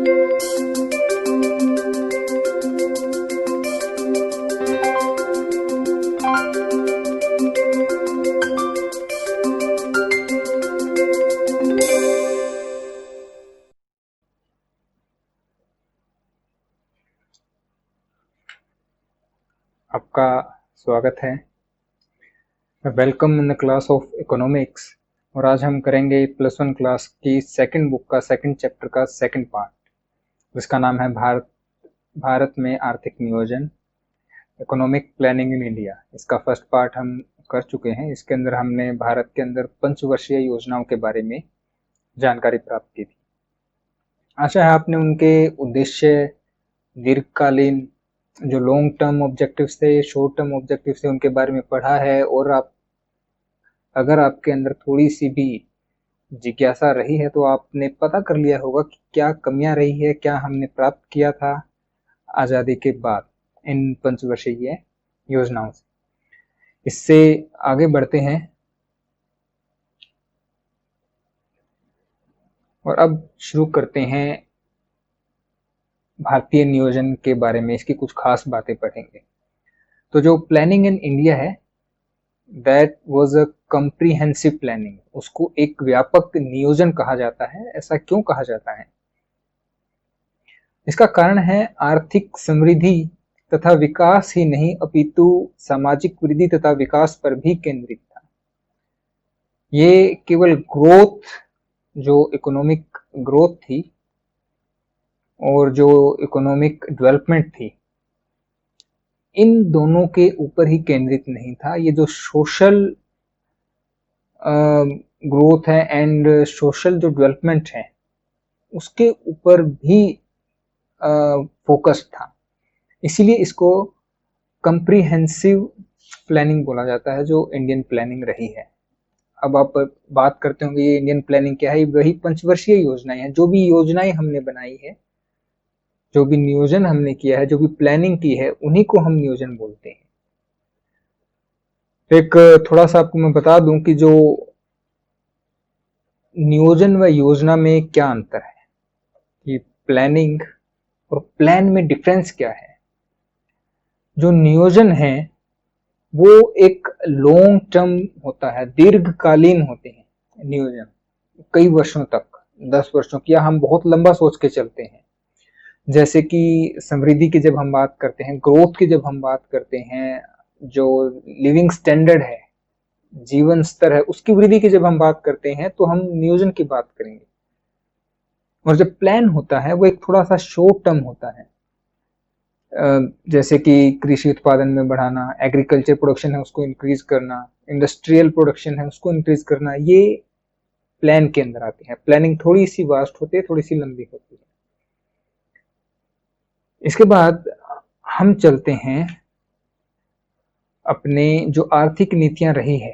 आपका स्वागत है। Welcome in the class of economics. और आज हम करेंगे +1 क्लास की सेकंड बुक का सेकंड चैप्टर का सेकंड पार्ट, जिसका नाम है भारत में आर्थिक नियोजन, इकोनॉमिक प्लानिंग इन इंडिया। इसका फर्स्ट पार्ट हम कर चुके हैं। इसके अंदर हमने भारत के अंदर पंचवर्षीय योजनाओं के बारे में जानकारी प्राप्त की थी। आशा है आपने उनके उद्देश्य, दीर्घकालीन जो लॉन्ग टर्म ऑब्जेक्टिव्स थे, शॉर्ट टर्म ऑब्जेक्टिव्स थे, उनके बारे में पढ़ा है। और अगर आपके अंदर थोड़ी सी भी जिज्ञासा रही है तो आपने पता कर लिया होगा कि क्या कमियां रही है, क्या हमने प्राप्त किया था आज़ादी के बाद इन पंचवर्षीय योजनाओं से। इससे आगे बढ़ते हैं और अब शुरू करते हैं भारतीय नियोजन के बारे में। इसकी कुछ खास बातें पढ़ेंगे। तो जो प्लानिंग इन इंडिया है, that was a comprehensive planning. उसको एक व्यापक नियोजन कहा जाता है। ऐसा क्यों कहा जाता है? इसका कारण है आर्थिक समृद्धि तथा विकास ही नहीं अपितु सामाजिक वृद्धि तथा विकास पर भी केंद्रित था। ये केवल ग्रोथ, जो इकोनॉमिक ग्रोथ थी और जो इकोनॉमिक डेवलपमेंट थी, इन दोनों के ऊपर ही केंद्रित नहीं था। ये जो सोशल ग्रोथ है एंड सोशल जो डेवलपमेंट है, उसके ऊपर भी फोकस था। इसीलिए इसको कंप्रीहेंसिव प्लानिंग बोला जाता है, जो इंडियन प्लानिंग रही है। अब आप बात करते होंगे ये इंडियन प्लानिंग क्या है? वही पंचवर्षीय योजनाएं हैं। जो भी योजनाएं हमने बनाई है, जो भी नियोजन हमने किया है, जो भी प्लानिंग की है, उन्हीं को हम नियोजन बोलते हैं। एक थोड़ा सा आपको मैं बता दूं कि जो नियोजन व योजना में क्या अंतर है, कि प्लानिंग और प्लान में डिफरेंस क्या है। जो नियोजन है वो एक लॉन्ग टर्म होता है, दीर्घकालीन होते हैं नियोजन, कई वर्षों तक, 10 वर्षों की, या हम बहुत लंबा सोच के चलते हैं। जैसे कि समृद्धि की जब हम बात करते हैं, ग्रोथ की जब हम बात करते हैं, जो लिविंग स्टैंडर्ड है, जीवन स्तर है, उसकी वृद्धि की जब हम बात करते हैं तो हम नियोजन की बात करेंगे। और जब प्लान होता है वो एक थोड़ा सा शॉर्ट टर्म होता है। जैसे कि कृषि उत्पादन में बढ़ाना, एग्रीकल्चर प्रोडक्शन है उसको इंक्रीज करना, इंडस्ट्रियल प्रोडक्शन है उसको इंक्रीज करना, ये प्लान के अंदर आती है। प्लानिंग थोड़ी सी वास्ट होती है, थोड़ी सी लंबी होती है। इसके बाद हम चलते हैं अपने जो आर्थिक नीतियां रही है,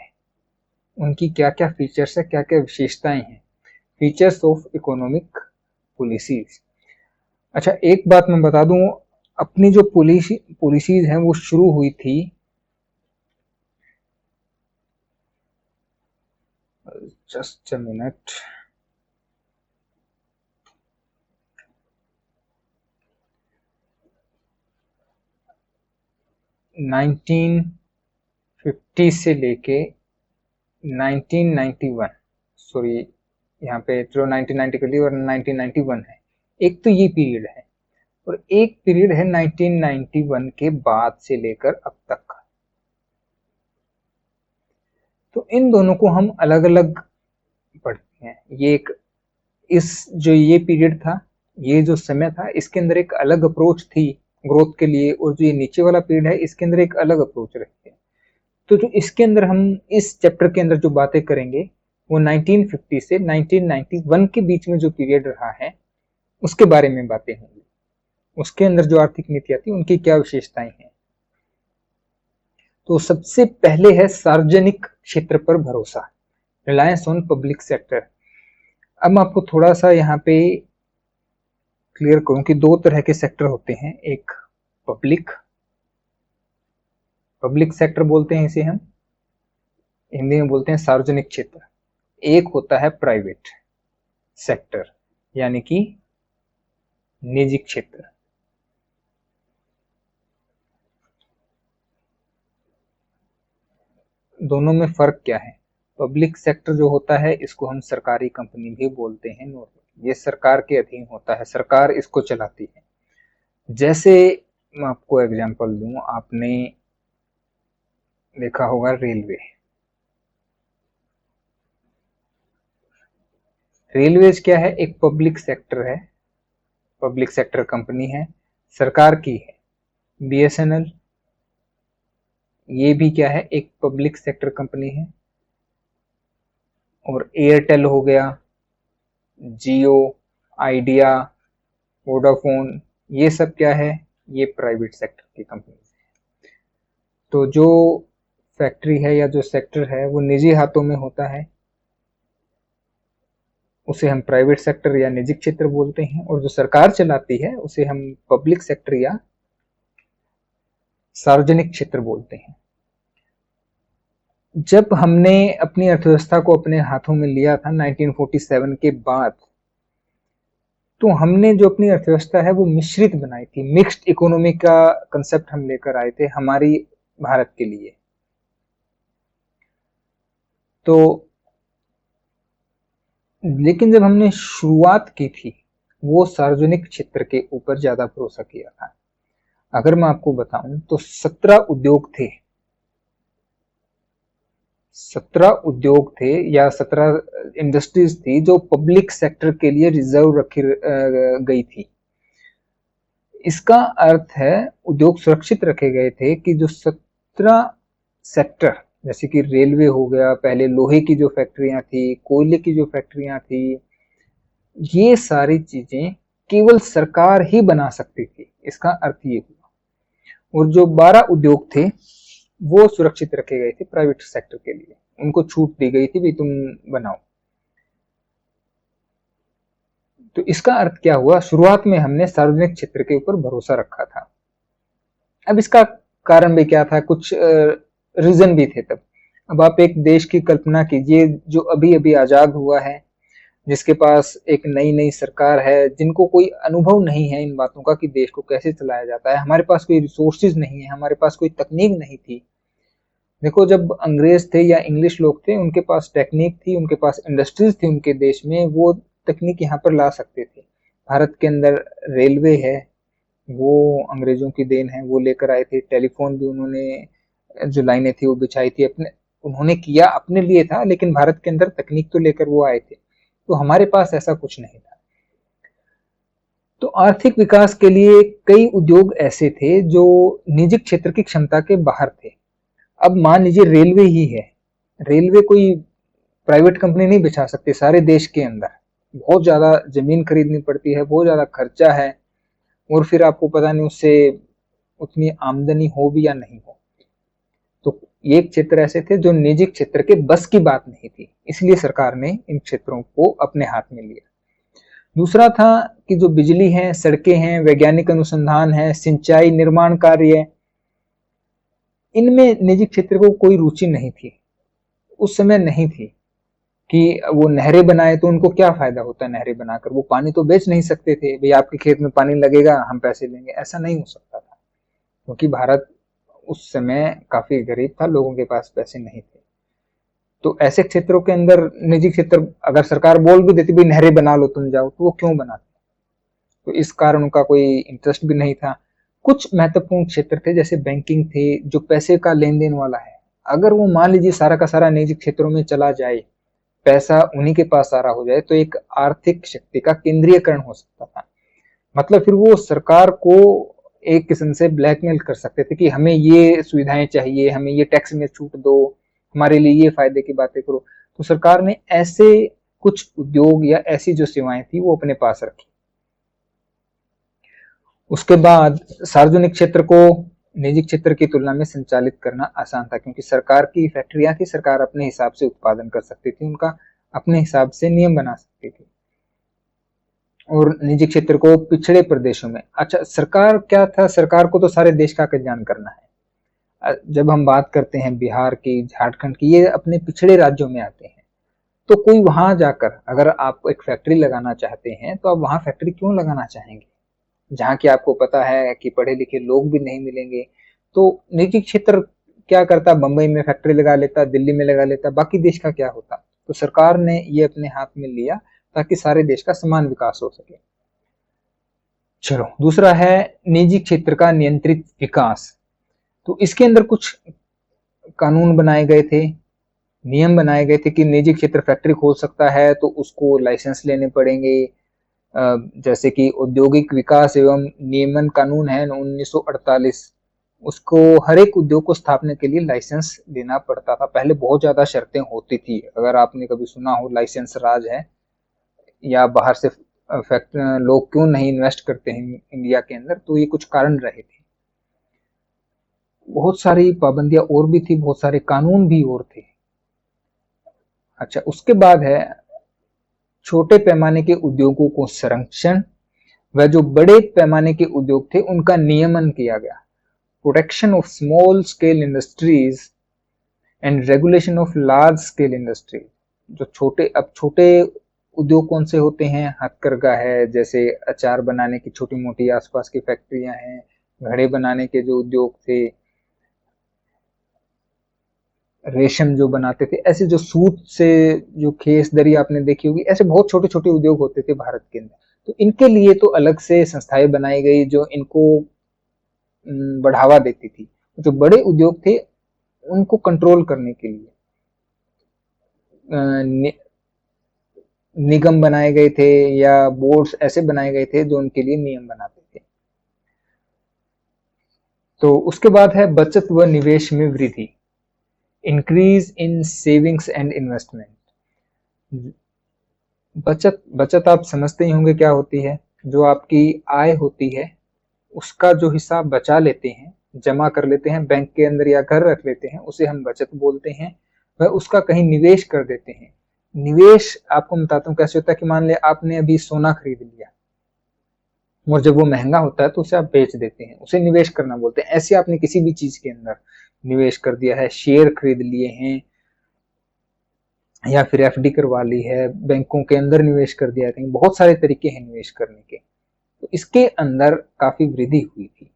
उनकी क्या क्या फीचर्स है, क्या क्या विशेषताएं हैं। Features of economic policies. अच्छा, एक बात मैं बता दूं, अपनी जो पॉलिसीज हैं वो शुरू हुई थी जस्ट अ मिनट, नाइनटीन 50 से लेके 1991, सॉरी यहाँ पे जो 1990 के लिए और 1991 है, एक तो ये पीरियड है। और एक पीरियड है 1991 के बाद से लेकर अब तक। तो इन दोनों को हम अलग अलग पढ़ते हैं। ये एक, इस जो ये पीरियड था, ये जो समय था, इसके अंदर एक अलग अप्रोच थी ग्रोथ के लिए, और जो ये नीचे वाला पीरियड है इसके अंदर एक अलग अप्रोच रही है। तो जो इसके अंदर हम इस चैप्टर के अंदर जो बातें करेंगे वो 1950 से 1991 के बीच में जो पीरियड रहा है उसके बारे में बातें होंगी। उसके अंदर जो आर्थिक नीतियां थी उनकी क्या विशेषताएं हैं। तो सबसे पहले है सार्वजनिक क्षेत्र पर भरोसा, रिलायंस ऑन पब्लिक सेक्टर। अब मैं आपको थोड़ा सा यहाँ पे क्लियर करूं कि दो तरह के सेक्टर होते हैं। एक पब्लिक सेक्टर बोलते हैं, इसे हम हिंदी में बोलते हैं सार्वजनिक क्षेत्र। एक होता है प्राइवेट सेक्टर, यानी कि निजी क्षेत्र। दोनों में फर्क क्या है? पब्लिक सेक्टर जो होता है इसको हम सरकारी कंपनी भी बोलते हैं नॉर्मली, ये सरकार के अधीन होता है, सरकार इसको चलाती है। जैसे मैं आपको एग्जांपल दूं, आपने देखा होगा रेलवे। रेलवेज क्या है? एक पब्लिक सेक्टर है, पब्लिक सेक्टर कंपनी है, सरकार की है। बीएसएनएल ये भी क्या है? एक पब्लिक सेक्टर कंपनी है। और एयरटेल हो गया, जियो, आइडिया, वोडाफोन, ये सब क्या है? ये प्राइवेट सेक्टर की कंपनी है। तो जो फैक्ट्री है या जो सेक्टर है वो निजी हाथों में होता है, उसे हम प्राइवेट सेक्टर या निजी क्षेत्र बोलते हैं। और जो सरकार चलाती है उसे हम पब्लिक सेक्टर या सार्वजनिक क्षेत्र बोलते हैं। जब हमने अपनी अर्थव्यवस्था को अपने हाथों में लिया था 1947 के बाद, तो हमने जो अपनी अर्थव्यवस्था है वो मिश्रित बनाई थी। मिक्स्ड इकोनॉमी का कंसेप्ट हम लेकर आए थे हमारी भारत के लिए। तो लेकिन जब हमने शुरुआत की थी वो सार्वजनिक क्षेत्र के ऊपर ज्यादा भरोसा किया था। अगर मैं आपको बताऊं तो 17 उद्योग थे, 17 उद्योग थे या 17 इंडस्ट्रीज थी जो पब्लिक सेक्टर के लिए रिजर्व रखी गई थी। इसका अर्थ है उद्योग सुरक्षित रखे गए थे कि जो 17 सेक्टर, जैसे कि रेलवे हो गया, पहले लोहे की जो फैक्ट्रियां थी, कोयले की जो फैक्ट्रियां थी, ये सारी चीजें केवल सरकार ही बना सकती थी। इसका अर्थ ये हुआ। और जो 12 उद्योग थे वो सुरक्षित रखे गए थे प्राइवेट सेक्टर के लिए, उनको छूट दी गई थी भी तुम बनाओ। तो इसका अर्थ क्या हुआ? शुरुआत में हमने सार्वजनिक क्षेत्र के ऊपर भरोसा रखा था। अब इसका कारण भी क्या था? कुछ रीजन भी थे तब। अब आप एक देश की कल्पना कीजिए जो अभी अभी आजाद हुआ है, जिसके पास एक नई नई सरकार है, जिनको कोई अनुभव नहीं है इन बातों का कि देश को कैसे चलाया जाता है। हमारे पास कोई रिसोर्सेज नहीं है, हमारे पास कोई तकनीक नहीं थी। देखो, जब अंग्रेज थे या इंग्लिश लोग थे, उनके पास टेक्निक थी, उनके पास इंडस्ट्रीज थी उनके देश में, वो तकनीक यहाँ पर ला सकते थे। भारत के अंदर रेलवे है, वो अंग्रेजों की देन है, वो लेकर आए थे। टेलीफोन भी उन्होंने जो लाइनें थी वो बिछाई थी, अपने उन्होंने किया, अपने लिए था, लेकिन भारत के अंदर तकनीक तो लेकर वो आए थे। तो हमारे पास ऐसा कुछ नहीं था। तो आर्थिक विकास के लिए कई उद्योग ऐसे थे जो निजी क्षेत्र की क्षमता के बाहर थे। अब मान लीजिए रेलवे ही है, रेलवे कोई प्राइवेट कंपनी नहीं बिछा सकती सारे देश के अंदर। बहुत ज्यादा जमीन खरीदनी पड़ती है, बहुत ज्यादा खर्चा है, और फिर आपको पता नहीं उससे उतनी आमदनी हो भी या नहीं हो। तो ये क्षेत्र ऐसे थे जो निजी क्षेत्र के बस की बात नहीं थी, इसलिए सरकार ने इन क्षेत्रों को अपने हाथ में लिया। दूसरा था कि जो बिजली है, सड़कें हैं, वैज्ञानिक अनुसंधान है, सिंचाई, निर्माण कार्य, इनमें निजी क्षेत्र को कोई रुचि नहीं थी, उस समय नहीं थी। कि वो नहरें बनाए तो उनको क्या फायदा होता है नहरें बनाकर? वो पानी तो बेच नहीं सकते थे, भाई आपके खेत में पानी लगेगा हम पैसे लेंगे, ऐसा नहीं हो सकता था, क्योंकि भारत उस समय काफी गरीब था, लोगों के पास पैसे नहीं थे। तो ऐसे क्षेत्रों के अंदर निजी क्षेत्र, अगर सरकार बोल भी देती भाई नहरें बना लो तुम जाओ, तो वो क्यों बनाते? तो इस कारण उनका कोई इंटरेस्ट भी नहीं था। कुछ महत्वपूर्ण क्षेत्र थे जैसे बैंकिंग थे, जो पैसे का लेन देन वाला है, अगर वो मान लीजिए सारा का सारा निजी क्षेत्रों में चला जाए, पैसा उन्हीं के पास सारा हो जाए, तो एक आर्थिक शक्ति का केंद्रीयकरण हो सकता था। मतलब फिर वो सरकार को एक किस्म से ब्लैकमेल कर सकते थे कि हमें ये सुविधाएं चाहिए, हमें ये टैक्स में छूट दो, हमारे लिए ये फायदे की बातें करो। तो सरकार ने ऐसे कुछ उद्योग या ऐसी जो सेवाएं थी वो अपने पास रखी। उसके बाद सार्वजनिक क्षेत्र को निजी क्षेत्र की तुलना में संचालित करना आसान था, क्योंकि सरकार की फैक्ट्रियां थी, सरकार अपने हिसाब से उत्पादन कर सकती थी, उनका अपने हिसाब से नियम बना सकती थी। और निजी क्षेत्र को पिछड़े प्रदेशों में, अच्छा सरकार क्या था? सरकार को तो सारे देश का कल्याण करना है। जब हम बात करते हैं बिहार की, झारखंड की, ये अपने पिछड़े राज्यों में आते हैं। तो कोई वहां जाकर अगर आप एक फैक्ट्री लगाना चाहते हैं तो आप वहां फैक्ट्री क्यों लगाना चाहेंगे? जहाँ की आपको पता है कि पढ़े लिखे लोग भी नहीं मिलेंगे। तो निजी क्षेत्र क्या करता, बंबई में फैक्ट्री लगा लेता, दिल्ली में लगा लेता, बाकी देश का क्या होता। तो सरकार ने ये अपने हाथ में लिया ताकि सारे देश का समान विकास हो सके। चलो, दूसरा है निजी क्षेत्र का नियंत्रित विकास। तो इसके अंदर कुछ कानून बनाए गए थे, नियम बनाए गए थे कि निजी क्षेत्र फैक्ट्री खोल सकता है तो उसको लाइसेंस लेने पड़ेंगे। जैसे कि औद्योगिक विकास एवं नियमन कानून है 1948, उसको हर एक उद्योग को स्थापना के लिए लाइसेंस लेना पड़ता था। पहले बहुत ज्यादा शर्तें होती थी, अगर आपने कभी सुना हो लाइसेंस राज है, या बाहर से फैक्ट लोग क्यों नहीं इन्वेस्ट करते हैं इंडिया के अंदर, तो ये कुछ कारण रहे थे। बहुत सारी पाबंदियां और भी थी, बहुत सारे कानून भी और थे। अच्छा, उसके बाद है छोटे पैमाने के उद्योगों को संरक्षण व जो बड़े पैमाने के उद्योग थे उनका नियमन किया गया। Protection of small scale industries and regulation of large scale industry. जो छोटे उद्योग कौन से होते हैं, हथकरघा है, जैसे अचार बनाने की छोटी मोटी आसपास की फैक्ट्रियां हैं, घड़े बनाने के जो उद्योग थे, रेशम जो बनाते थे, ऐसे जो सूत से जो खेस दरी आपने देखी होगी, ऐसे बहुत छोटे छोटे उद्योग होते थे भारत के अंदर। तो इनके लिए तो अलग से संस्थाएं बनाई गई जो इनको बढ़ावा देती थी। जो बड़े उद्योग थे उनको कंट्रोल करने के लिए निगम बनाए गए थे या बोर्ड्स ऐसे बनाए गए थे जो उनके लिए नियम बनाते थे। तो उसके बाद है बचत व निवेश में वृद्धि, increase in savings and investment. बचत आप समझते ही होंगे क्या होती है। जो आपकी आय होती है उसका जो हिस्सा बचा लेते हैं, जमा कर लेते हैं बैंक के अंदर या घर रख लेते हैं, उसे हम बचत बोलते हैं। वह उसका कहीं निवेश कर देते हैं। निवेश आपको बताता हूँ कैसे होता है कि मान लिया आपने अभी सोना खरीद लिया और जब वो महंगा होता है तो उसे आप बेच देते हैं, उसे निवेश करना बोलते हैं। ऐसे आपने किसी भी चीज के अंदर निवेश कर दिया है, शेयर खरीद लिए हैं या फिर एफडी करवा ली है, बैंकों के अंदर निवेश कर दिया है, बहुत सारे तरीके हैं निवेश करने के। तो इसके अंदर काफी वृद्धि हुई थी,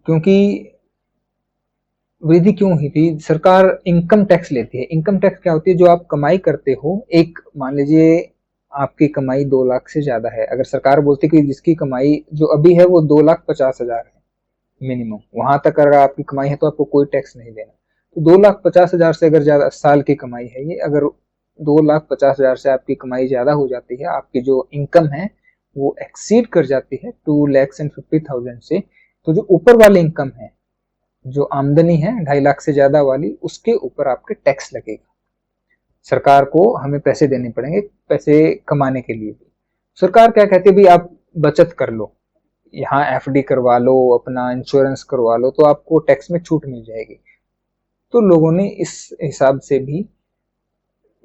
क्योंकि वृद्धि क्यों हुई थी, सरकार इनकम टैक्स लेती है। इनकम टैक्स क्या होती है, जो आप कमाई करते हो, एक मान लीजिए आपकी कमाई 2 लाख से ज्यादा है, अगर सरकार बोलती है कि जिसकी कमाई जो अभी है वो 2,50,000 है मिनिमम, वहां तक अगर आपकी कमाई है तो आपको कोई टैक्स नहीं देना। तो 2,50,000 से अगर ज्यादा साल की कमाई है ये, अगर 2,50,000 से आपकी कमाई ज्यादा हो जाती है, आपकी जो इनकम है वो एक्सीड कर जाती है 2,50,000 से, तो जो ऊपर वाली इनकम है, जो आमदनी है 2.5 लाख से ज्यादा वाली, उसके ऊपर आपके टैक्स लगेगा। सरकार को हमें पैसे देने पड़ेंगे पैसे कमाने के लिए भी। सरकार क्या कहती है, भाई आप बचत कर लो, यहाँ एफडी करवा लो, अपना इंश्योरेंस करवा लो, तो आपको टैक्स में छूट मिल जाएगी। तो लोगों ने इस हिसाब से भी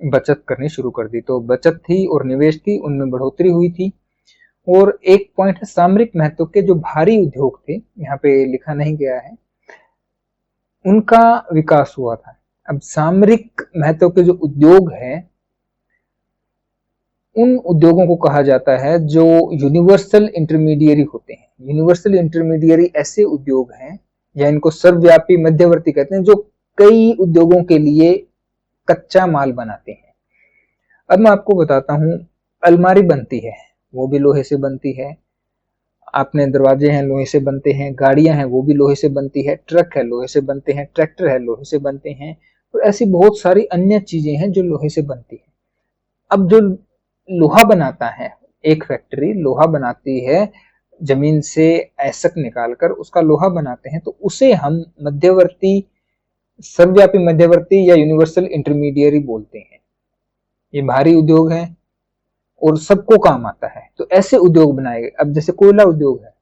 बचत करनी शुरू कर दी। तो बचत थी और निवेश थी, उनमें बढ़ोतरी हुई थी। और एक पॉइंट है सामरिक महत्व के जो भारी उद्योग थे, यहाँ पे लिखा नहीं गया है, उनका विकास हुआ था। अब सामरिक महत्व के जो उद्योग हैं, उन उद्योगों को कहा जाता है जो यूनिवर्सल इंटरमीडियरी होते हैं। यूनिवर्सल इंटरमीडियरी ऐसे उद्योग हैं, या इनको सर्वव्यापी मध्यवर्ती कहते हैं, जो कई उद्योगों के लिए कच्चा माल बनाते हैं। अब मैं आपको बताता हूँ, अलमारी बनती है वो भी लोहे से बनती है, आपने दरवाजे हैं लोहे से बनते हैं, गाड़ियां हैं वो भी लोहे से बनती है, ट्रक है लोहे से बनते हैं, ट्रैक्टर है लोहे से बनते हैं, और ऐसी बहुत सारी अन्य चीजें हैं जो लोहे से बनती है। अब जो लोहा बनाता है, एक फैक्ट्री लोहा बनाती है, जमीन से ऐसक निकालकर उसका लोहा बनाते हैं, तो उसे हम मध्यवर्ती, सर्वव्यापी मध्यवर्ती या यूनिवर्सल इंटरमीडियरी बोलते हैं। ये भारी उद्योग है और सबको काम आता है, तो ऐसे उद्योग बनाए गए। अब जैसे कोयला उद्योग है,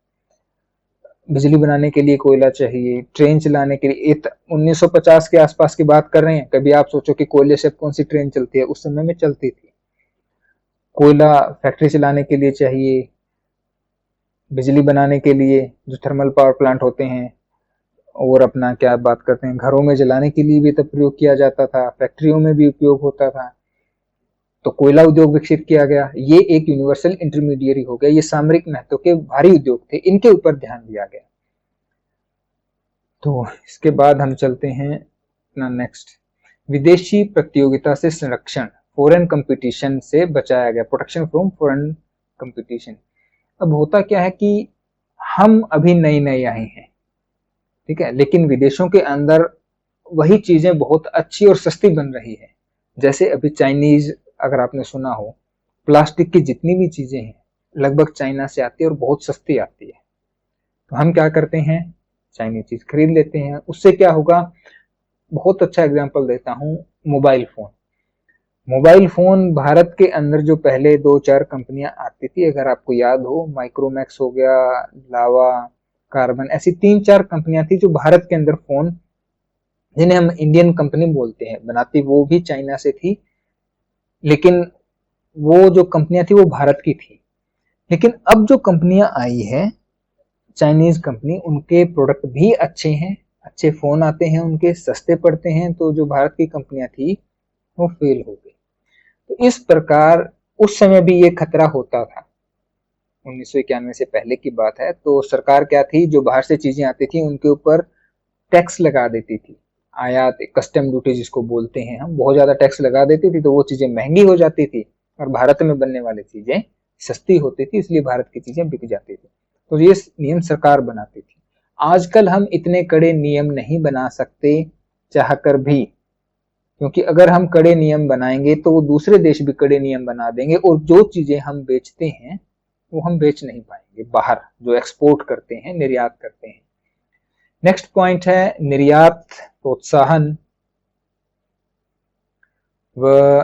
बिजली बनाने के लिए कोयला चाहिए, ट्रेन चलाने के लिए 1950 के आसपास की बात कर रहे हैं। कभी आप सोचो कि कोयले से कौन सी ट्रेन चलती है, उस समय में चलती थी। कोयला फैक्ट्री चलाने के लिए चाहिए, बिजली बनाने के लिए जो थर्मल पावर प्लांट होते हैं, और अपना क्या बात करते हैं, घरों में जलाने के लिए भी तब प्रयोग किया जाता था, फैक्ट्रियों में भी उपयोग होता था। तो कोयला उद्योग विकसित किया गया, ये एक यूनिवर्सल इंटरमीडियरी हो गया, ये सामरिक महत्व के भारी उद्योग थे, इनके ऊपर ध्यान दिया गया। तो इसके बाद हम चलते हैं अपना नेक्स्ट, विदेशी प्रतियोगिता से संरक्षण, फॉरेन कंपटीशन से बचाया गया, प्रोटेक्शन फ्रॉम फॉरेन कंपटीशन। अब होता क्या है कि हम अभी नए नए आए हैं, ठीक है, लेकिन विदेशों के अंदर वही चीजें बहुत अच्छी और सस्ती बन रही है। जैसे अभी चाइनीज, अगर आपने सुना हो, प्लास्टिक की जितनी भी चीजें हैं लगभग चाइना से आती है और बहुत सस्ती आती है। तो हम क्या करते हैं, चाइनीज चीज खरीद लेते हैं। उससे क्या होगा, बहुत अच्छा एग्जांपल देता हूं, mobile phone. Mobile phone Bharat के अंदर जो पहले 2-4 कंपनियां आती थी, अगर आपको याद हो, माइक्रोमैक्स हो गया, लावा, कार्बन, ऐसी 3-4 कंपनियां थी जो भारत के अंदर फोन, जिन्हें हम इंडियन कंपनी बोलते हैं, बनाती वो भी चाइना से थी, लेकिन वो जो कंपनियां थी वो भारत की थी। लेकिन अब जो कंपनियां आई है चाइनीज कंपनी, उनके प्रोडक्ट भी अच्छे हैं, अच्छे फोन आते हैं उनके, सस्ते पड़ते हैं, तो जो भारत की कंपनियां थी वो फेल हो गई। तो इस प्रकार उस समय भी ये खतरा होता था, 1991 से पहले की बात है। तो सरकार क्या थी, जो बाहर से चीजें आती थी उनके ऊपर टैक्स लगा देती थी, आयात, कस्टम ड्यूटी जिसको बोलते हैं हम, बहुत ज्यादा टैक्स लगा देती थी, तो वो चीजें महंगी हो जाती थी और भारत में बनने वाली चीजें सस्ती होती थी, इसलिए भारत की चीजें बिक जाती थी। तो ये नियम सरकार बनाती थी। आजकल हम इतने कड़े नियम नहीं बना सकते चाहकर भी, क्योंकि अगर हम कड़े नियम बनाएंगे तो वो दूसरे देश भी कड़े नियम बना देंगे, और जो चीजें हम बेचते हैं वो हम बेच नहीं पाएंगे बाहर, जो एक्सपोर्ट करते हैं, निर्यात करते हैं। नेक्स्ट पॉइंट है निर्यात प्रोत्साहन व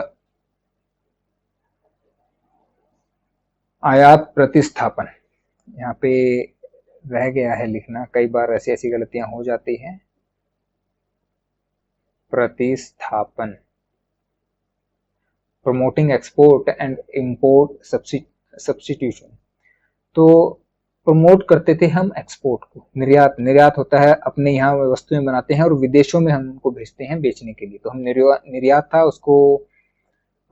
आयात प्रतिस्थापन। यहाँ पे रह गया है लिखना, कई बार ऐसी ऐसी गलतियां हो जाती हैं। प्रतिस्थापन, promoting export and import substitution. तो प्रमोट करते थे हम एक्सपोर्ट को, निर्यात, निर्यात होता है अपने यहाँ वस्तुएं बनाते हैं और विदेशों में हम उनको भेजते हैं बेचने के लिए, तो हम निर्यात था उसको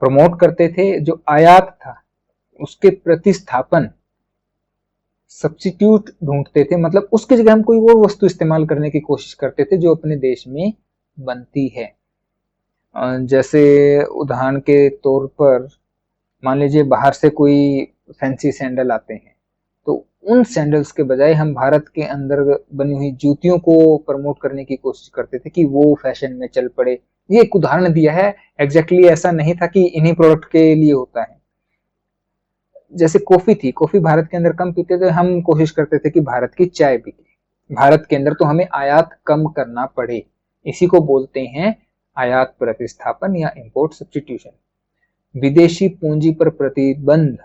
प्रमोट करते थे। जो आयात था उसके प्रतिस्थापन, सब्स्टिट्यूट ढूंढते थे, मतलब उसकी जगह हम कोई और वस्तु इस्तेमाल करने की कोशिश करते थे जो अपने देश में बनती है। जैसे उदाहरण के तौर पर मान लीजिए बाहर से कोई फैंसी सैंडल आते हैं, तो उन सैंडल्स के बजाय हम भारत के अंदर बनी हुई जूतियों को प्रमोट करने की कोशिश करते थे कि वो फैशन में चल पड़े। ये एक उदाहरण दिया है, एग्जैक्टली ऐसा नहीं था कि इन्हीं प्रोडक्ट के लिए होता है। जैसे कॉफी थी, कॉफी भारत के अंदर कम पीते थे, हम कोशिश करते थे कि भारत की चाय बिके भारत के अंदर, तो हमें आयात कम करना पड़े, इसी को बोलते हैं आयात प्रतिस्थापन या इंपोर्ट सब्स्टिट्यूशन। विदेशी पूंजी पर प्रतिबंध,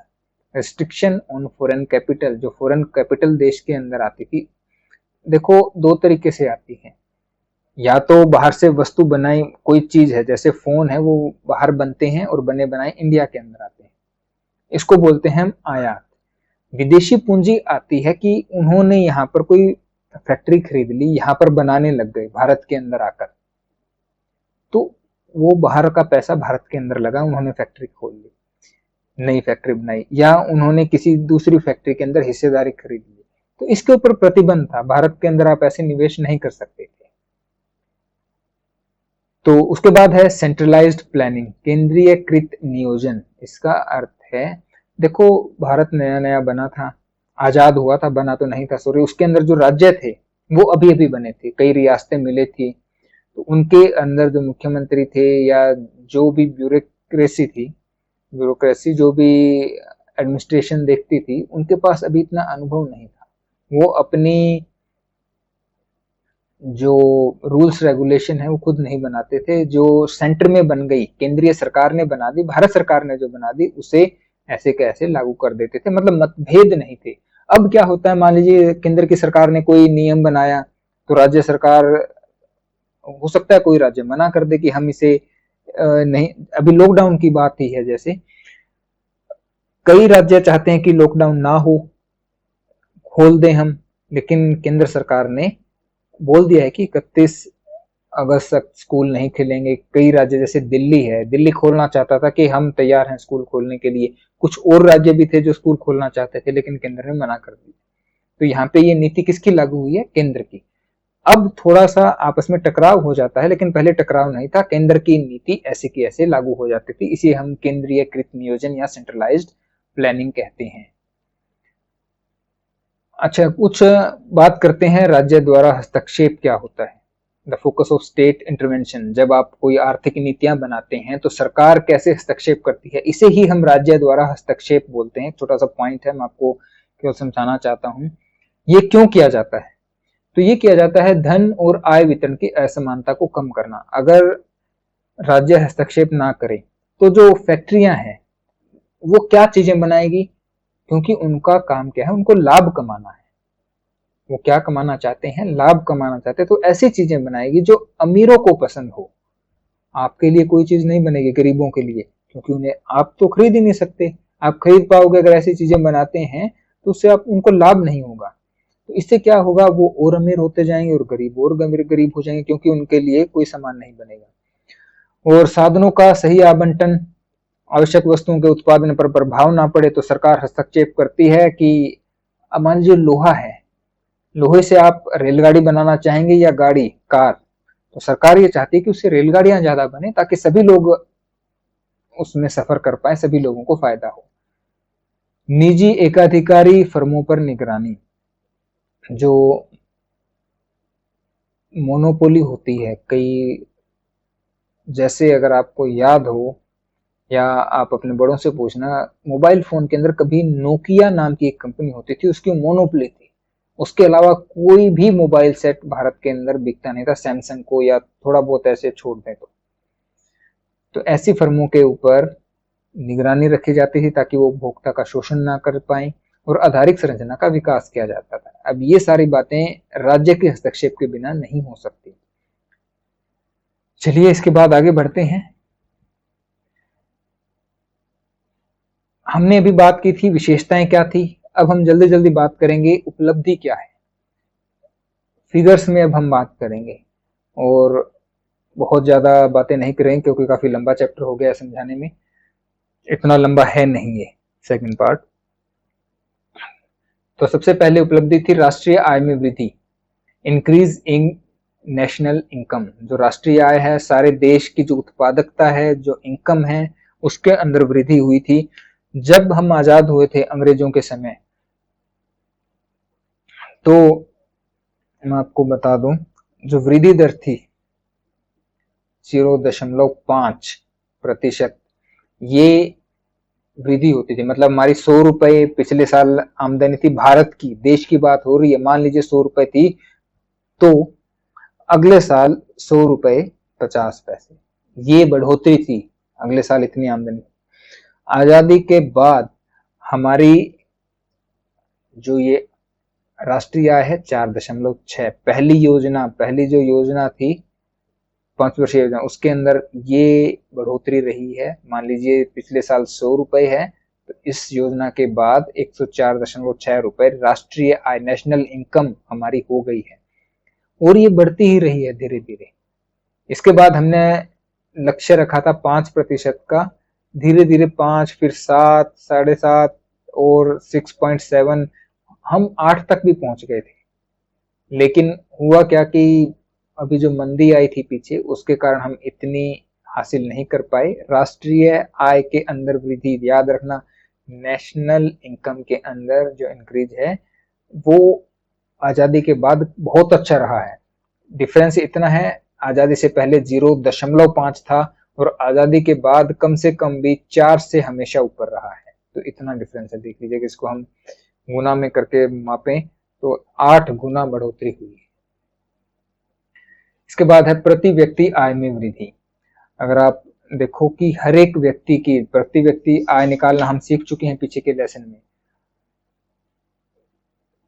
रेस्ट्रिक्शन ऑन फॉरेन कैपिटल, जो फॉरेन कैपिटल देश के अंदर आती थी, देखो 2 तरीके से आती है, या तो बाहर से वस्तु बनाई कोई चीज है, जैसे फोन है, वो बाहर बनते हैं और बने बनाए इंडिया के अंदर आते हैं, इसको बोलते हैं हम आयात। विदेशी पूंजी आती है कि उन्होंने यहाँ पर कोई फैक्ट्री खरीद ली, यहाँ पर बनाने लग गए भारत के अंदर आकर, तो वो बाहर का पैसा भारत के अंदर लगा, उन्होंने फैक्ट्री खोल ली, नई फैक्ट्री बनाई, या उन्होंने किसी दूसरी फैक्ट्री के अंदर हिस्सेदारी खरीद ली, तो इसके ऊपर प्रतिबंध था, भारत के अंदर आप ऐसे निवेश नहीं कर सकते थे। तो उसके बाद है सेंट्रलाइज्ड प्लानिंग, केंद्रीयकृत नियोजन। इसका अर्थ है, देखो भारत नया नया बना था, आजाद हुआ था, बना तो नहीं था सॉरी, उसके अंदर जो राज्य थे वो अभी अभी बने थे, कई रियासतें मिले थी, तो उनके अंदर जो मुख्यमंत्री थे या जो भी ब्यूरोक्रेसी जो भी एडमिनिस्ट्रेशन देखती थी, उनके पास अभी इतना अनुभव नहीं था, वो अपनी जो रूल्स रेगुलेशन है वो खुद नहीं बनाते थे, जो सेंटर में बन गई, केंद्रीय सरकार ने बना दी, भारत सरकार ने जो बना दी, उसे ऐसे कैसे लागू कर देते थे, मतलब मतभेद नहीं थे। अब क्या होता है, मान लीजिए केंद्र की सरकार ने कोई नियम बनाया, तो राज्य सरकार, हो सकता है कोई राज्य मना कर दे कि हम इसे नहीं, अभी लॉकडाउन की बात ही है, जैसे कई राज्य चाहते हैं कि लॉकडाउन ना हो, खोल दें हम, लेकिन केंद्र सरकार ने बोल दिया है कि 31 अगस्त तक स्कूल नहीं खुलेंगे। कई राज्य जैसे दिल्ली है, दिल्ली खोलना चाहता था कि हम तैयार हैं स्कूल खोलने के लिए। कुछ और राज्य भी थे जो स्कूल खोलना चाहते थे, लेकिन केंद्र ने मना कर दिया। तो यहाँ पे ये नीति किसकी लागू हुई है? केंद्र की। अब थोड़ा सा आपस में टकराव हो जाता है, लेकिन पहले टकराव नहीं था। केंद्र की नीति ऐसे की ऐसे लागू हो जाती थी। इसे हम केंद्रीयकृत नियोजन या सेंट्रलाइज्ड प्लानिंग कहते हैं। अच्छा, कुछ बात करते हैं राज्य द्वारा हस्तक्षेप क्या होता है। The focus of state intervention. जब आप कोई आर्थिक नीतियां बनाते हैं तो सरकार कैसे हस्तक्षेप करती है, इसे ही हम राज्य द्वारा हस्तक्षेप बोलते हैं। छोटा सा पॉइंट है, मैं आपको केवल समझाना चाहता हूँ। ये क्यों किया जाता है? तो ये किया जाता है धन और आय वितरण की असमानता को कम करना। अगर राज्य हस्तक्षेप ना करे तो जो फैक्ट्रियां हैं वो क्या चीजें बनाएगी? क्योंकि उनका काम क्या है? उनको लाभ कमाना है। वो क्या कमाना चाहते हैं? लाभ कमाना चाहते हैं। तो ऐसी चीजें बनाएगी जो अमीरों को पसंद हो। आपके लिए कोई चीज नहीं बनेगी गरीबों के लिए, क्योंकि उन्हें आप तो खरीद ही नहीं सकते। आप खरीद पाओगे अगर ऐसी चीजें बनाते हैं तो उससे आप उनको लाभ नहीं होगा। तो इससे क्या होगा? वो और अमीर होते जाएंगे और गरीब और गरीब हो जाएंगे, क्योंकि उनके लिए कोई सामान नहीं बनेगा। और साधनों का सही आवंटन, आवश्यक वस्तुओं के उत्पादन पर प्रभाव ना पड़े तो सरकार हस्तक्षेप करती है कि अब मान लीजिए लोहा है, लोहे से आप रेलगाड़ी बनाना चाहेंगे या गाड़ी, कार, तो सरकार ये चाहती है कि उससे रेलगाड़ियां ज्यादा बने ताकि सभी लोग उसमें सफर कर पाए, सभी लोगों को फायदा हो। निजी एकाधिकारी फर्मों पर निगरानी। जो मोनोपोली होती है कई, जैसे अगर आपको याद हो या आप अपने बड़ों से पूछना, मोबाइल फोन के अंदर कभी नोकिया नाम की एक कंपनी होती थी, उसकी मोनोपोली थी। उसके अलावा कोई भी मोबाइल सेट भारत के अंदर बिकता नहीं था, सैमसंग को या थोड़ा बहुत ऐसे छोड़ दें तो ऐसी फर्मों के ऊपर निगरानी रखी जाती थी ताकि वो उपभोक्ता का शोषण ना कर पाए और आधारिक संरचना का विकास किया जाता था। अब ये सारी बातें राज्य के हस्तक्षेप के बिना नहीं हो सकती। चलिए इसके बाद आगे बढ़ते हैं। हमने अभी बात की थी विशेषताएं क्या थी, अब हम जल्दी जल्दी बात करेंगे उपलब्धि क्या है। फिगर्स में अब हम बात करेंगे और बहुत ज्यादा बातें नहीं करेंगे क्योंकि काफी लंबा चैप्टर हो गया समझाने में। इतना लंबा है नहीं ये सेकंड पार्ट। तो सबसे पहले उपलब्धि थी राष्ट्रीय आय में वृद्धि, इंक्रीज इन नेशनल इनकम। जो राष्ट्रीय आय है, सारे देश की जो उत्पादकता है, जो इनकम है, उसके अंदर वृद्धि हुई थी। जब हम आजाद हुए थे अंग्रेजों के समय, तो मैं आपको बता दूं, जो वृद्धि दर थी 0.5%, ये वृद्धि होती थी। मतलब हमारी 100 रुपए पिछले साल आमदनी थी भारत की, देश की बात हो रही है, मान लीजिए 100 रुपए थी, तो अगले साल 100 रुपए 50 पैसे, ये बढ़ोतरी थी। अगले साल इतनी आमदनी। आजादी के बाद हमारी जो ये राष्ट्रीय आय है 4.6। पहली जो योजना थी 5 वर्षीय योजना, उसके अंदर ये बढ़ोतरी रही है। मान लीजिए पिछले साल 100 रुपए है, तो इस योजना के बाद 104.6 रुपए राष्ट्रीय आय, नेशनल इनकम हमारी हो गई है और ये बढ़ती ही रही है धीरे धीरे। इसके बाद हमने लक्ष्य रखा था 5% का, धीरे धीरे 5, फिर 7, 7.5 और 6.7, हम 8 तक भी पहुंच गए थे। लेकिन हुआ क्या कि अभी जो मंदी आई थी पीछे, उसके कारण हम इतनी हासिल नहीं कर पाए। राष्ट्रीय आय के अंदर वृद्धि, याद रखना, नेशनल इनकम के अंदर जो इंक्रीज है वो आजादी के बाद बहुत अच्छा रहा है। डिफरेंस इतना है, आजादी से पहले 0.5 था और आजादी के बाद कम से कम भी 4 से हमेशा ऊपर रहा है। तो इतना डिफरेंस है। देख लीजिए कि इसको हम गुना में करके मापें तो 8 गुना बढ़ोतरी हुई है। इसके बाद है प्रति व्यक्ति आय में वृद्धि। अगर आप देखो कि हर एक व्यक्ति की प्रति व्यक्ति आय निकालना हम सीख चुके हैं पीछे के लेसन में।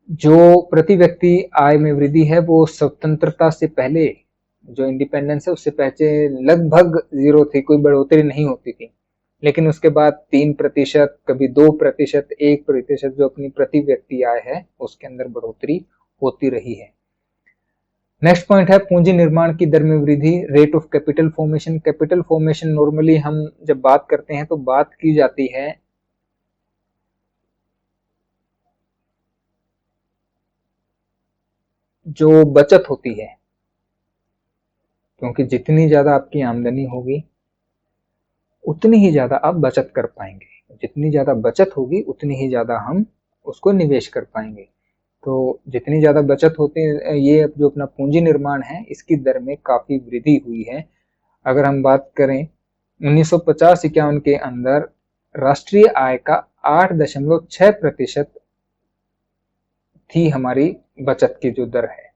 जो प्रति व्यक्ति आय में वृद्धि है वो स्वतंत्रता से पहले, जो इंडिपेंडेंस है उससे पहले लगभग 0 थी, कोई बढ़ोतरी नहीं होती थी। लेकिन उसके बाद 3%, कभी 2%, 1%, जो अपनी प्रति व्यक्ति आय है उसके अंदर बढ़ोतरी होती रही है। नेक्स्ट पॉइंट है पूंजी निर्माण की दर में वृद्धि, rate of capital formation. Capital formation normally हम जब बात करते हैं तो बात की जाती है जो बचत होती है, क्योंकि जितनी ज्यादा आपकी आमदनी होगी उतनी ही ज्यादा आप बचत कर पाएंगे, जितनी ज्यादा बचत होगी उतनी ही ज्यादा हम उसको निवेश कर पाएंगे। तो जितनी ज्यादा बचत होती है, ये जो अपना पूंजी निर्माण है इसकी दर में काफी वृद्धि हुई है। अगर हम बात करें 1950-51 के अंदर राष्ट्रीय आय का 8.6% थी हमारी बचत की जो दर है,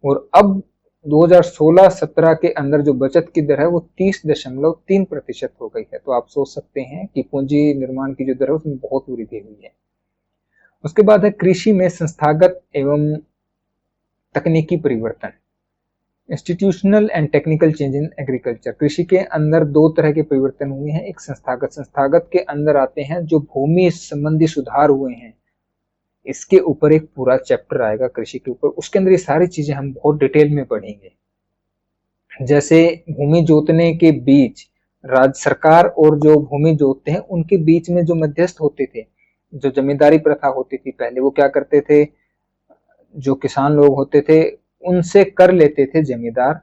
और अब 2016-17 के अंदर जो बचत की दर है वो 30.3% हो गई है। तो आप सोच सकते हैं कि पूंजी निर्माण की जो दर है उसमें बहुत वृद्धि हुई है। उसके बाद है कृषि में संस्थागत एवं तकनीकी परिवर्तन, institutional and technical change in agriculture. कृषि के अंदर दो तरह के परिवर्तन हुए हैं, एक संस्थागत के अंदर आते हैं जो भूमि संबंधी सुधार हुए हैं, इसके ऊपर एक पूरा चैप्टर आएगा कृषि के ऊपर, उसके अंदर ये सारी चीजें हम बहुत डिटेल में पढ़ेंगे। जैसे भूमि जोतने के बीच राज्य सरकार और जो भूमि जोतते हैं उनके बीच में जो मध्यस्थ होते थे, जो जमींदारी प्रथा होती थी पहले, वो क्या करते थे, जो किसान लोग होते थे उनसे कर लेते थे जमींदार,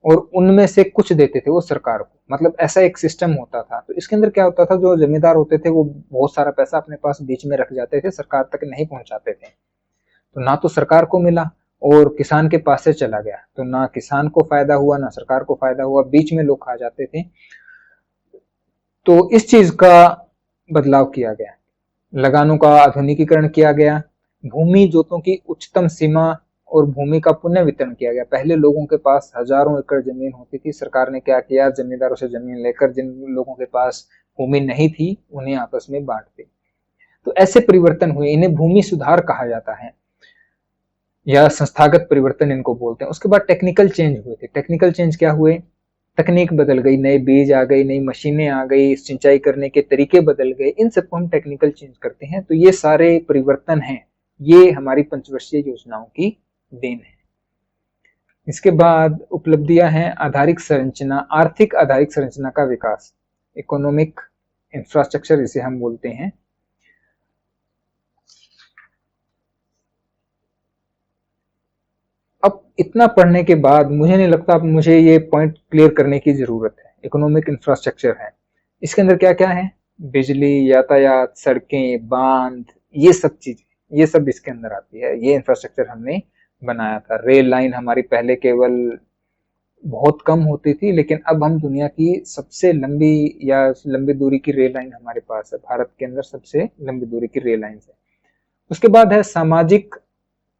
और उनमें से कुछ देते थे वो सरकार को, मतलब ऐसा एक सिस्टम होता था। तो इसके अंदर क्या होता था, जो जमींदार होते थे वो बहुत सारा पैसा अपने पास बीच में रख जाते थे, सरकार तक नहीं पहुंचाते थे। तो ना तो सरकार को मिला और किसान के पास से चला गया, तो ना किसान को फायदा हुआ ना सरकार को फायदा हुआ, बीच में लोग खा जाते थे। तो इस चीज का बदलाव किया गया, लगानों का आधुनिकीकरण किया गया, भूमि जोतों की उच्चतम सीमा और भूमि का पुनः वितरण किया गया। पहले लोगों के पास हजारों एकड़ जमीन होती थी, सरकार ने क्या किया, जमींदारों से जमीन लेकर जिन लोगों के पास भूमि नहीं थी उन्हें आपस में बांट दी। तो ऐसे परिवर्तन हुए, इन्हें भूमि सुधार कहा जाता है या संस्थागत परिवर्तन इनको बोलते हैं। उसके बाद टेक्निकल चेंज हुए थे। टेक्निकल चेंज क्या हुए, तकनीक बदल गई, नए बीज आ गई, नई मशीनें आ गई, सिंचाई करने के तरीके बदल गए, इन सबको हम टेक्निकल चेंज करते हैं। तो ये सारे परिवर्तन हैं, ये हमारी पंचवर्षीय योजनाओं की देन है। इसके बाद उपलब्धियां हैं, आधारिक संरचना, आर्थिक आधारिक संरचना का विकास, इकोनॉमिक इंफ्रास्ट्रक्चर जिसे हम बोलते हैं। अब इतना पढ़ने के बाद मुझे नहीं लगता अब मुझे ये पॉइंट क्लियर करने की जरूरत है। इकोनॉमिक इंफ्रास्ट्रक्चर है, इसके अंदर क्या क्या है, बिजली, यातायात, सड़कें, बांध, ये सब चीजें, ये सब इसके अंदर आती है। ये इंफ्रास्ट्रक्चर हमने बनाया था। रेल लाइन हमारी पहले केवल बहुत कम होती थी, लेकिन अब हम दुनिया की सबसे लंबी या लंबी दूरी की रेल लाइन हमारे पास है, भारत के अंदर सबसे लंबी दूरी की रेल लाइन है। उसके बाद है सामाजिक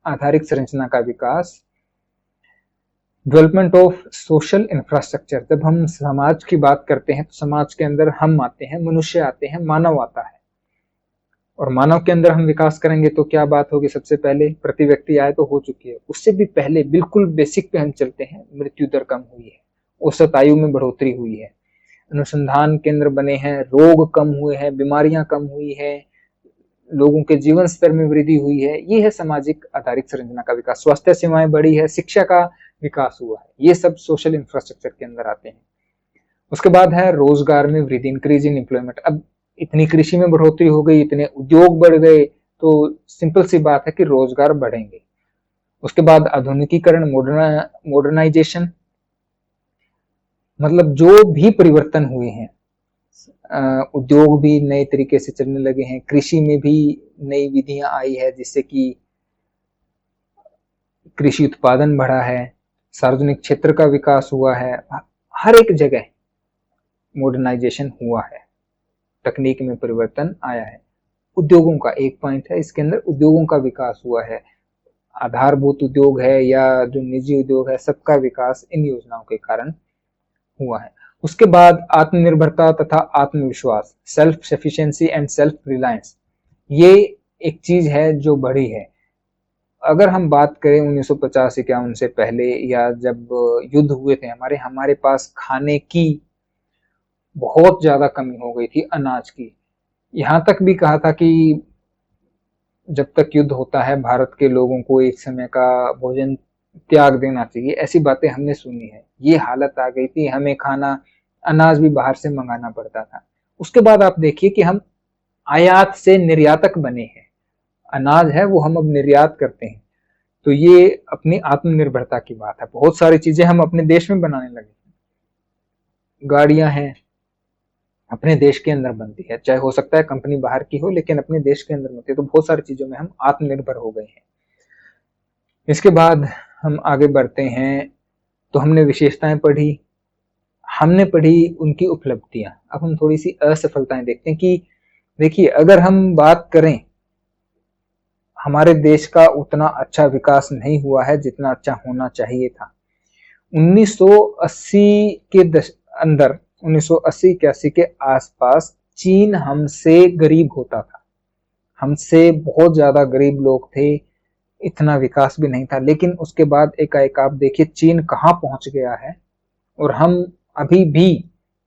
आधारित संरचना का विकास, डेवलपमेंट ऑफ सोशल इंफ्रास्ट्रक्चर। जब हम समाज की बात करते हैं तो समाज के अंदर हम आते हैं, मनुष्य आते हैं, मानव आता है, और मानव के अंदर हम विकास करेंगे तो क्या बात होगी, सबसे पहले प्रति व्यक्ति आय तो हो चुकी है, उससे भी पहले बिल्कुल बेसिक पे हम चलते हैं, मृत्यु दर कम हुई है, औसत आयु में बढ़ोतरी हुई है, अनुसंधान केंद्र बने हैं, रोग कम हुए हैं, बीमारियां कम हुई है, लोगों के जीवन स्तर में वृद्धि हुई है। ये है सामाजिक आधारित संरचना का विकास। स्वास्थ्य सेवाएं बढ़ी है, शिक्षा का विकास हुआ है, ये सब सोशल इंफ्रास्ट्रक्चर के अंदर आते हैं। उसके बाद है रोजगार में वृद्धि, इंक्रीज इन एम्प्लॉयमेंट। अब इतनी कृषि में बढ़ोतरी हो गई, इतने उद्योग बढ़ गए, तो सिंपल सी बात है कि रोजगार बढ़ेंगे। उसके बाद आधुनिकीकरण, मॉडर्नाइजेशन, मतलब जो भी परिवर्तन हुए हैं, उद्योग भी नए तरीके से चलने लगे हैं, कृषि में भी नई विधियां आई है जिससे कि कृषि उत्पादन बढ़ा है, सार्वजनिक क्षेत्र का विकास हुआ है, हर एक जगह मॉडर्नाइजेशन हुआ है, तकनीक में परिवर्तन आया है। उद्योगों का एक पॉइंट है, इसके अंदर उद्योगों का विकास हुआ है, आधारभूत उद्योग है या जो निजी उद्योग है, सबका विकास इन योजनाओं के कारण हुआ है। उसके बाद आत्मनिर्भरता तथा आत्मविश्वास, self sufficiency and self reliance, ये एक चीज है जो बढ़ी है। अगर हम बात करें 1950-51 से पहले या जब युद्ध हुए थे हमारे पास खाने की बहुत ज्यादा कमी हो गई थी, अनाज की। यहाँ तक भी कहा था कि जब तक युद्ध होता है भारत के लोगों को एक समय का भोजन त्याग देना चाहिए, ऐसी बातें हमने सुनी है। ये हालत आ गई थी, हमें खाना अनाज भी बाहर से मंगाना पड़ता था। उसके बाद आप देखिए कि हम आयात से निर्यातक बने हैं, अनाज है वो हम अब निर्यात करते हैं। तो ये अपनी आत्मनिर्भरता की बात है। बहुत सारी चीजें हम अपने देश में बनाने लगे, गाड़ियां हैं अपने देश के अंदर बनती है, चाहे हो सकता है कंपनी बाहर की हो लेकिन अपने देश के अंदर बनती है। तो बहुत सारी चीजों में हम आत्मनिर्भर हो गए हैं। इसके बाद हम आगे बढ़ते हैं, तो हमने विशेषताएं पढ़ी, हमने पढ़ी उनकी उपलब्धियां। अब हम थोड़ी सी असफलताएं देखते हैं कि देखिए, अगर हम बात करें, हमारे देश का उतना अच्छा विकास नहीं हुआ है जितना अच्छा होना चाहिए था। 1980 के अंदर 1980-81 के आसपास चीन हमसे गरीब होता था, हमसे बहुत ज्यादा गरीब लोग थे, इतना विकास भी नहीं था। लेकिन उसके बाद एकाएक आप देखिए चीन कहाँ पहुंच गया है, और हम अभी भी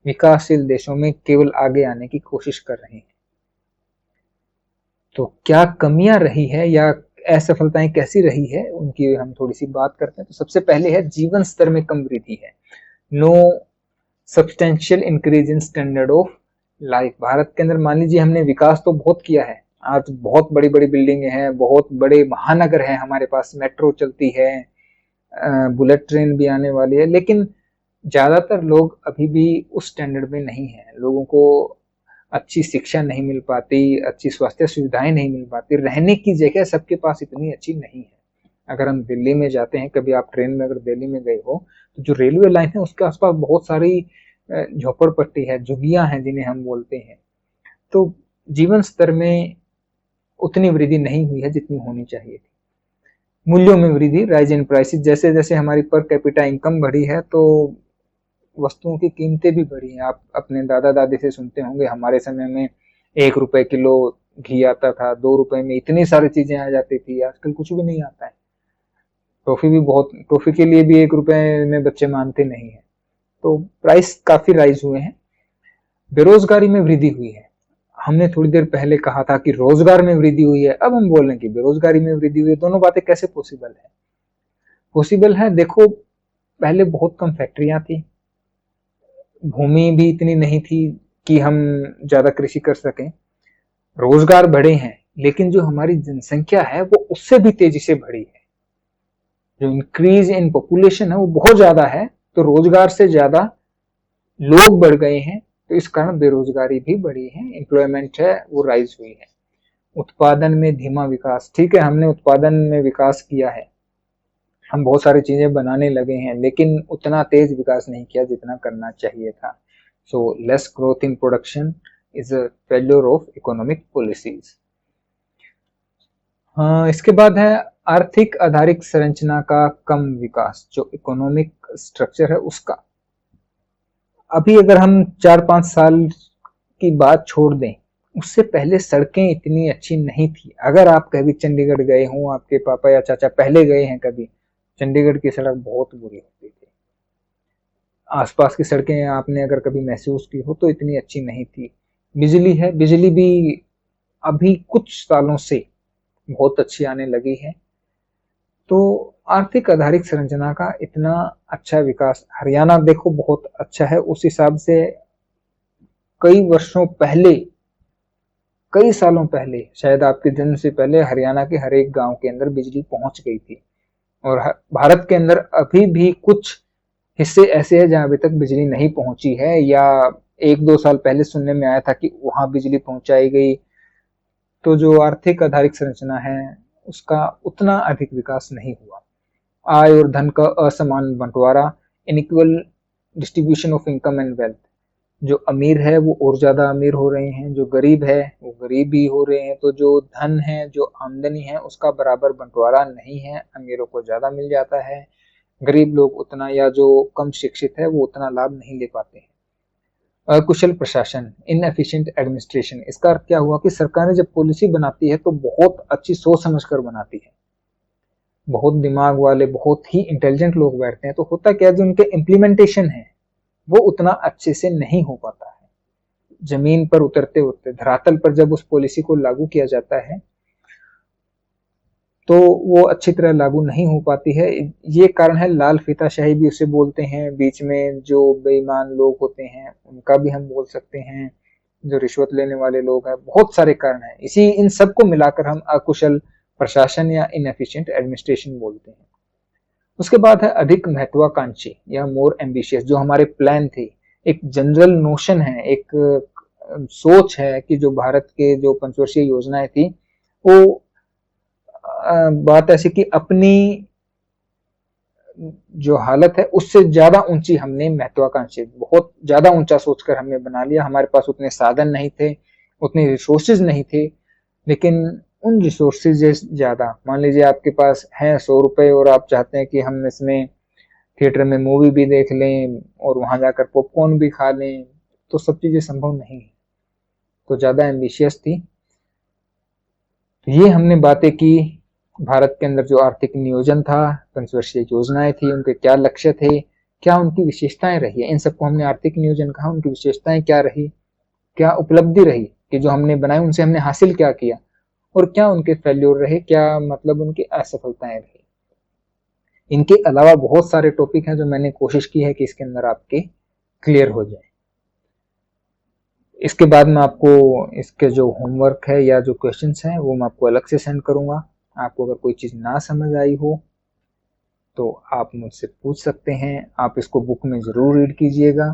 विकासशील देशों में केवल आगे आने की कोशिश कर रहे हैं। तो क्या कमियां रही है या असफलताएं कैसी रही है, उनकी हम थोड़ी सी बात करते हैं। तो सबसे पहले है जीवन स्तर में कम वृद्धि है, no substantial increase in standard of life. Bharat के अंदर मान लीजिए हमने विकास तो बहुत किया है, आज बहुत बड़ी बड़ी बिल्डिंगें हैं, बहुत बड़े महानगर हैं, हमारे पास मेट्रो चलती है, बुलेट ट्रेन भी आने वाली है, लेकिन ज्यादातर लोग अभी भी उस स्टैंडर्ड में नहीं है। लोगों को अच्छी शिक्षा नहीं मिल पाती, अच्छी स्वास्थ्य सुविधाएं नहीं मिल पाती, रहने की जगह सबके पास इतनी अच्छी नहीं है। अगर हम दिल्ली में जाते हैं, कभी आप ट्रेन में अगर दिल्ली में गए हो, तो जो रेलवे लाइन है उसके आसपास बहुत सारी झोपड़पट्टी है, झुग्गियां हैं जिन्हें हम बोलते हैं। तो जीवन स्तर में उतनी वृद्धि नहीं हुई है जितनी होनी चाहिए थी। मूल्यों में वृद्धि, राइज इन प्राइसेस, जैसे जैसे हमारी पर कैपिटा इनकम बढ़ी है तो वस्तुओं की कीमतें भी बढ़ी हैं। आप अपने दादा दादी से सुनते होंगे, हमारे समय में 1 रुपए किलो घी आता था, 2 रुपए में इतनी सारी चीजें आ जाती थी, आजकल कुछ भी नहीं आता है। टॉफी भी बहुत, टॉफी के लिए भी 1 रुपए में बच्चे मानते नहीं है। तो प्राइस काफी राइज हुए हैं। बेरोजगारी में वृद्धि हुई है, हमने थोड़ी देर पहले कहा था कि रोजगार में वृद्धि हुई है, अब हम बोल रहे हैं कि बेरोजगारी में वृद्धि हुई है। दोनों बातें कैसे पॉसिबल है? पॉसिबल है, देखो पहले बहुत कम फैक्ट्रियां थी, भूमि भी इतनी नहीं थी कि हम ज्यादा कृषि कर सकें, रोजगार बढ़े हैं, लेकिन जो हमारी जनसंख्या है वो उससे भी तेजी से बढ़ी है। जो इंक्रीज इन पॉपुलेशन है वो बहुत ज्यादा है, तो रोजगार से ज्यादा लोग बढ़ गए हैं, तो इस कारण बेरोजगारी भी बढ़ी है, एम्प्लॉयमेंट है वो राइज हुई है। उत्पादन में धीमा विकास, ठीक है, हमने उत्पादन में विकास किया है, हम बहुत सारी चीजें बनाने लगे हैं, लेकिन उतना तेज विकास नहीं किया जितना करना चाहिए था। So less growth in production is a failure of economic policies. इसके बाद है आर्थिक आधारित संरचना का कम विकास, जो इकोनॉमिक स्ट्रक्चर है उसका। अभी अगर हम 4-5 साल की बात छोड़ दें, उससे पहले सड़कें इतनी अच्छी नहीं थी। अगर आप कभी चंडीगढ़ गए हों, आपके पापा या चाचा पहले गए हैं कभी, चंडीगढ़ की सड़क बहुत बुरी होती थी। आसपास की सड़कें आपने अगर कभी महसूस की हो तो इतनी अच्छी नहीं थी। बिजली है, बिजली भी अभी कुछ सालों से बहुत अच्छी आने लगी है। तो आर्थिक आधारित संरचना का इतना अच्छा विकास, हरियाणा देखो बहुत अच्छा है, उस हिसाब से कई वर्षों पहले, कई सालों पहले, शायद आपके जन्म से पहले हरियाणा के हर एक गांव के अंदर बिजली पहुंच गई थी। और भारत के अंदर अभी भी कुछ हिस्से ऐसे हैं जहां अभी तक बिजली नहीं पहुंची है, या 1-2 साल पहले सुनने में आया था कि वहां बिजली पहुंचाई गई। तो जो आर्थिक आधारित संरचना है उसका उतना अधिक विकास नहीं हुआ। आय और धन का असमान बंटवारा, inequal distribution of income and wealth, जो अमीर है वो और ज्यादा अमीर हो रहे हैं, जो गरीब है वो गरीब भी हो रहे हैं। तो जो धन है, जो आमदनी है, उसका बराबर बंटवारा नहीं है, अमीरों को ज्यादा मिल जाता है, गरीब लोग उतना, या जो कम शिक्षित है वो उतना लाभ नहीं ले पाते हैं। अकुशल प्रशासन, इनएफिशिएंट एडमिनिस्ट्रेशन, इसका अर्थ क्या हुआ कि सरकारें जब पॉलिसी बनाती है तो बहुत अच्छी सोच समझ कर बनाती है, बहुत दिमाग वाले, बहुत ही इंटेलिजेंट लोग बैठते हैं, तो होता क्या है, जो उनके इम्प्लीमेंटेशन है वो उतना अच्छे से नहीं हो पाता है। जमीन पर उतरते उतरते धरातल पर जब उस पॉलिसी को लागू किया जाता है तो वो अच्छी तरह लागू नहीं हो पाती है। ये कारण है, लाल फीताशाही भी उसे बोलते हैं। बीच में जो बेईमान लोग होते हैं उनका भी हम बोल सकते हैं, जो रिश्वत लेने वाले लोग हैं, बहुत सारे कारण हैं। इन सबको मिलाकर हम अकुशल प्रशासन या इनएफिशिएंट एडमिनिस्ट्रेशन बोलते हैं। उसके बाद है अधिक महत्वाकांक्षी या मोर एम्बिशियस, जो हमारे प्लान थे, एक जनरल नोशन है, एक सोच है कि जो भारत के जो पंचवर्षीय योजनाएं थी वो बात ऐसी कि अपनी जो हालत है उससे ज्यादा ऊंची हमने महत्वाकांक्षी, बहुत ज्यादा ऊंचा सोचकर हमने बना लिया। हमारे पास उतने साधन नहीं थे, उतने रिसोर्सेज नहीं थे, लेकिन उन रिसोर्सेज ज्यादा, मान लीजिए आपके पास है 100 रुपए और आप चाहते हैं कि हम इसमें थिएटर में मूवी भी देख लें और वहां जाकर पॉपकॉर्न भी खा लें, तो सब चीजें संभव नहीं है। तो ज्यादा एम्बिशियस थी। तो ये हमने बातें की भारत के अंदर जो आर्थिक नियोजन था, पंचवर्षीय योजनाएं थी, उनके क्या लक्ष्य थे, क्या उनकी विशेषताएं रही है, इन सबको हमने आर्थिक नियोजन कहा। उनकी विशेषताएं क्या रही, क्या उपलब्धि रही कि जो हमने बनाए उनसे हमने हासिल क्या किया, और क्या उनके फेल्योर रहे, क्या मतलब उनकी असफलताएं रही। इनके अलावा बहुत सारे टॉपिक हैं जो मैंने कोशिश की है कि इसके अंदर आपके क्लियर हो जाए। इसके बाद में आपको इसके जो होमवर्क है या जो क्वेश्चंस हैं वो मैं आपको अलग से सेंड करूंगा। आपको अगर कोई चीज़ ना समझ आई हो तो आप मुझसे पूछ सकते हैं। आप इसको बुक में ज़रूर रीड कीजिएगा,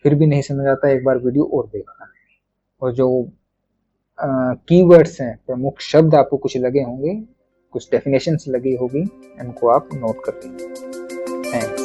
फिर भी नहीं समझ आता एक बार वीडियो और देखना। और जो कीवर्ड्स हैं, प्रमुख शब्द आपको कुछ लगे होंगे, कुछ डेफिनेशंस लगी होगी, इनको आप नोट कर लीजिए। थैंक्स।